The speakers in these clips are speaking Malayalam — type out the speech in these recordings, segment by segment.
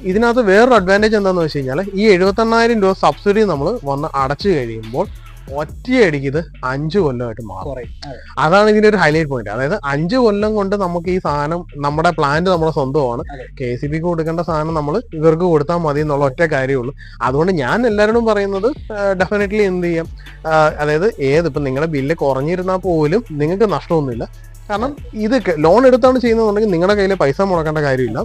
ഇതിനകത്ത് വേറൊരു അഡ്വാൻറ്റേജ് എന്താണെന്ന് വെച്ച് കഴിഞ്ഞാൽ ഈ 78,000 രൂപ സബ്സിഡി നമ്മൾ വന്ന് അടച്ചു കഴിയുമ്പോൾ ഒറ്റയടിക്ക് ഇത് 5 കൊല്ലമായിട്ട് മാറും. അതാണ് ഇതിന്റെ ഒരു ഹൈലൈറ്റ് പോയിന്റ്. അതായത് 5 കൊല്ലം കൊണ്ട് നമുക്ക് ഈ സാധനം നമ്മുടെ പ്ലാന്റ് നമ്മുടെ സ്വന്തമാണ്. KCBക്ക് കൊടുക്കേണ്ട സാധനം നമ്മൾ ഇവർക്ക് കൊടുത്താൽ മതി എന്നുള്ള ഒറ്റ കാര്യമുള്ളൂ. അതുകൊണ്ട് ഞാൻ എല്ലാവരോടും പറയുന്നത് ഡെഫിനറ്റ്ലി എന്ത് ചെയ്യാം, അതായത് ഇപ്പം നിങ്ങളുടെ ബില്ല് കുറഞ്ഞിരുന്നാൽ പോലും നിങ്ങൾക്ക് നഷ്ടമൊന്നുമില്ല. കാരണം ഇത് ലോൺ എടുത്താണ് ചെയ്യുന്നതെന്നുണ്ടെങ്കിൽ നിങ്ങളുടെ കയ്യിൽ പൈസ മുടക്കേണ്ട കാര്യമില്ല.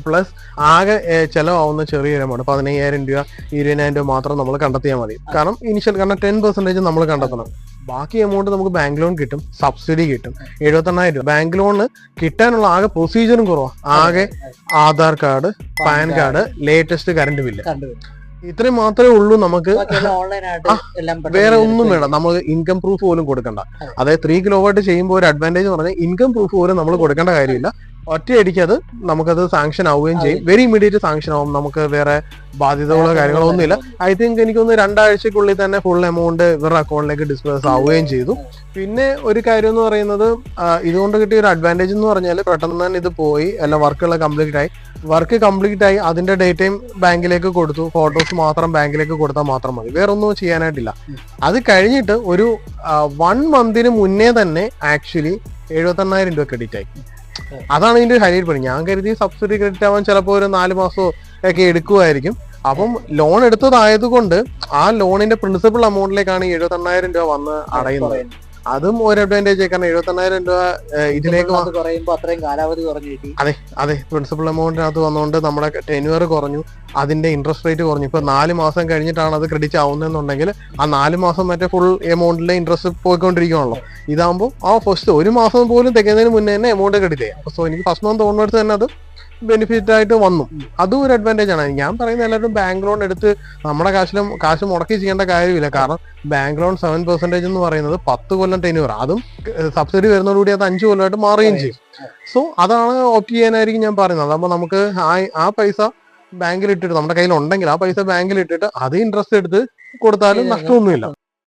പ്ലസ് ആകെ ചിലവാകുന്ന ചെറിയ എമൗണ്ട് 15,000 രൂപ 20,000 രൂപ മാത്രം നമ്മൾ കണ്ടെത്തിയാൽ മതി. കാരണം ഇനിഷ്യൽ 10% നമ്മൾ കണ്ടെത്തണം. ബാക്കി എമൗണ്ട് നമുക്ക് ബാങ്ക് ലോൺ കിട്ടും, സബ്സിഡി കിട്ടും. 78,000 രൂപ ബാങ്ക് ലോണ് കിട്ടാനുള്ള ആകെ പ്രൊസീജിയറും കുറവാണ്. ആകെ Aadhaar card, pan card, latest current bill, ഇത്രയും മാത്രമേ ഉള്ളൂ. നമുക്ക് വേറെ ഒന്നും വേണം. നമ്മൾ ഇൻകം പ്രൂഫ് പോലും കൊടുക്കണ്ട. അതായത് 3 കിലോവാട്ട് ചെയ്യുമ്പോൾ ഒരു അഡ്വാൻറ്റേജ് പറഞ്ഞാൽ ഇൻകം പ്രൂഫ് പോലും നമ്മൾ കൊടുക്കേണ്ട കാര്യമില്ല. ഒറ്റയടിക്ക് നമുക്കത് സാങ്ഷൻ ആവുകയും ചെയ്യും. വെരി ഇമീഡിയറ്റ് സാങ്ഷൻ ആവും. നമുക്ക് വേറെ ബാധ്യതകളോ കാര്യങ്ങളോ ഒന്നുമില്ല. ഐ തിങ്ക് എനിക്കൊന്ന് 2 ആഴ്ചക്കുള്ളിൽ തന്നെ ഫുൾ എമൗണ്ട് ഇവരുടെ അക്കൗണ്ടിലേക്ക് ഡിസ്പേഴ്സ് ആവുകയും ചെയ്തു. പിന്നെ ഒരു കാര്യം എന്ന് പറയുന്നത്, ഇതുകൊണ്ട് കിട്ടിയ ഒരു അഡ്വാൻറ്റേജ് എന്ന് പറഞ്ഞാൽ പെട്ടെന്ന് തന്നെ ഇത് പോയി, എല്ലാ വർക്കുകളെല്ലാം കംപ്ലീറ്റ് ആയി അതിന്റെ ഡേറ്റയും ബാങ്കിലേക്ക് കൊടുത്തു. ഫോട്ടോസ് മാത്രം ബാങ്കിലേക്ക് കൊടുത്താൽ മാത്രം മതി, വേറെ ഒന്നും ചെയ്യാനായിട്ടില്ല. അത് കഴിഞ്ഞിട്ട് ഒരു 1 മന്തിന് മുന്നേ തന്നെ ആക്ച്വലി 78,000 രൂപ ക്രെഡിറ്റ് ആയി. അതാണ് ഇതിന്റെ ഹൈലൈറ്റ് പണി. ഞാൻ കരുതി സബ്സിഡി ക്രെഡിറ്റ് ആവാൻ ചിലപ്പോൾ ഒരു 4 മാസമോ ഒക്കെ എടുക്കുമായിരിക്കും. അപ്പം ലോൺ എടുത്തതായതുകൊണ്ട് ആ ലോണിന്റെ പ്രിൻസിപ്പൽ എമൗണ്ടിലേക്കാണ് 78,000 രൂപ വന്ന് അടയുന്നത്. അതും ഒരു അഡ്വാൻറ്റേജ്. കാരണം 78,000 രൂപ ഇതിലേക്ക് അത്രയും കാലാവധി കുറഞ്ഞു കിട്ടി. അതെ പ്രിൻസിപ്പൽ എമൗണ്ടിനകത്ത് വന്നുകൊണ്ട് നമ്മുടെ ടെന്യൂർ കുറഞ്ഞു, അതിന്റെ ഇൻട്രസ്റ്റ് റേറ്റ് കുറഞ്ഞു. ഇപ്പൊ 4 മാസം കഴിഞ്ഞിട്ടാണ് അത് ക്രെഡിറ്റ് ആവുന്നതെന്നുണ്ടെങ്കിൽ ആ 4 മാസം മറ്റേ ഫുൾ എമൗണ്ടിലെ ഇൻട്രസ്റ്റ് പോയിക്കൊണ്ടിരിക്കുകയാണല്ലോ. ഇതാകുമ്പോൾ ഫസ്റ്റ് 1 മാസം പോലും തികയുന്നതിന് മുന്നേ തന്നെ എമൗണ്ട് ക്രെഡിറ്റ് ചെയ്യാം. സോ എനിക്ക് ഫസ്റ്റ് മന്ത് ഓൺവേർഡ്സ് തന്നെ അത് ബെനിഫിറ്റ് ആയിട്ട് വന്നു. അതും ഒരു അഡ്വാൻറ്റേജ് ആണ്. ഞാൻ പറയുന്ന എല്ലാവരും ബാങ്ക് ലോൺ എടുത്ത് നമ്മുടെ കാശ് മുടക്കി ചെയ്യേണ്ട കാര്യമില്ല. കാരണം ബാങ്ക് ലോൺ 7% എന്ന് പറയുന്നത് 10 കൊല്ലം ടെന്യൂർ, അതും സബ്സിഡി വരുന്നതോടുകൂടി അത് 5 കൊല്ലമായിട്ട് മാറുകയും ചെയ്യും. സോ അതാണ് ഓപ്റ്റ് ചെയ്യാനായിരിക്കും ഞാൻ പറയുന്നത്. അതാകുമ്പോൾ നമുക്ക് ആ പൈസ ബാങ്കിൽ ഇട്ടിട്ട്, നമ്മുടെ കയ്യിൽ ഉണ്ടെങ്കിൽ ആ പൈസ ബാങ്കിൽ ഇട്ടിട്ട് അത് ഇൻട്രസ്റ്റ് എടുത്ത് കൊടുത്താലും നഷ്ടമൊന്നുമില്ല.